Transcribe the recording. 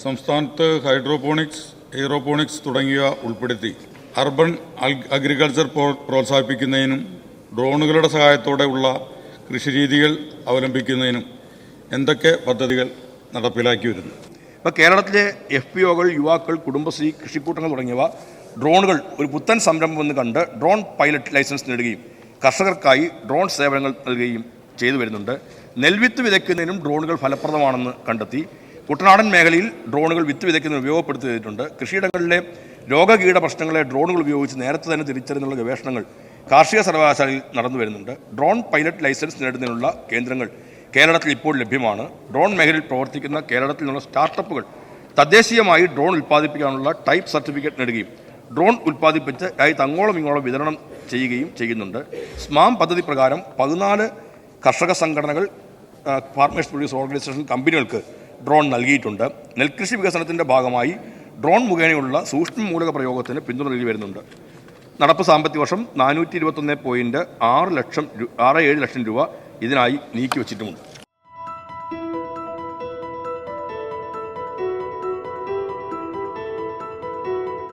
സംസ്ഥാനത്ത് hydroponics, aeroponics തുടങ്ങിയവ ഉൾപ്പെടുത്തി അർബൻ അഗ്രികൾച്ചർ പ്രോത്സാഹിപ്പിക്കുന്നതിനും ഡ്രോണുകളുടെ സഹായത്തോടെയുള്ള കൃഷിരീതികൾ അവലംബിക്കുന്നതിനും എന്തൊക്കെ പദ്ധതികൾ നടപ്പിലാക്കി വരുന്നു? ഇപ്പോൾ കേരളത്തിലെ FPOകൾ, യുവാക്കൾ, കുടുംബശ്രീ, കൃഷിക്കൂട്ടങ്ങൾ തുടങ്ങിയവ ഡ്രോണുകൾ ഒരു പുത്തൻ സംരംഭം എന്ന് കണ്ട് ഡ്രോൺ പൈലറ്റ് ലൈസൻസ് നേടുകയും കർഷകർക്കായി ഡ്രോൺ സേവനങ്ങൾ നൽകുകയും ചെയ്തു വരുന്നുണ്ട്. നെൽവിത്ത് വിതയ്ക്കുന്നതിനും ഡ്രോണുകൾ ഫലപ്രദമാണെന്ന് കണ്ടെത്തി കുട്ടനാടൻ മേഖലയിൽ ഡ്രോണുകൾ വിത്ത് വിതയ്ക്കുന്നതിന് ഉപയോഗപ്പെടുത്തിയിട്ടുണ്ട്. കൃഷിയിടങ്ങളിലെ രോഗകീട പ്രശ്നങ്ങളെ ഡ്രോണുകൾ ഉപയോഗിച്ച് നേരത്തെ തന്നെ തിരിച്ചറിഞ്ഞുള്ള ഗവേഷണങ്ങൾ കാർഷിക സർവകലാശാലയിൽ നടന്നു വരുന്നുണ്ട്. ഡ്രോൺ പൈലറ്റ് ലൈസൻസ് നേടുന്നതിനുള്ള കേന്ദ്രങ്ങൾ കേരളത്തിൽ ഇപ്പോൾ ലഭ്യമാണ്. ഡ്രോൺ മേഖലയിൽ പ്രവർത്തിക്കുന്ന കേരളത്തിൽ നിന്നുള്ള സ്റ്റാർട്ടപ്പുകൾ തദ്ദേശീയമായി ഡ്രോൺ ഉൽപ്പാദിപ്പിക്കാനുള്ള ടൈപ്പ് സർട്ടിഫിക്കറ്റ് നേടുകയും ഡ്രോൺ ഉൽപ്പാദിപ്പിച്ച് അങ്ങോളം ഇങ്ങോളം വിതരണം ചെയ്യുകയും ചെയ്യുന്നുണ്ട്. സ്മാം പദ്ധതി പ്രകാരം 14 കർഷക സംഘടനകൾ, ഫാർമേഴ്സ് പ്രൊഡ്യൂസ് ഓർഗനൈസേഷൻ കമ്പനികൾക്ക് ഡ്രോൺ നൽകിയിട്ടുണ്ട്. നെൽകൃഷി വികസനത്തിൻ്റെ ഭാഗമായി ഡ്രോൺ മുഖേനയുള്ള സൂക്ഷ്മ മൂലക പ്രയോഗത്തിന് പിന്തുണ നൽകി വരുന്നുണ്ട്. നടപ്പ് സാമ്പത്തിക വർഷം 421.67 ലക്ഷം രൂപ ഇതിനായി നീക്കിവച്ചിട്ടുമുണ്ട്.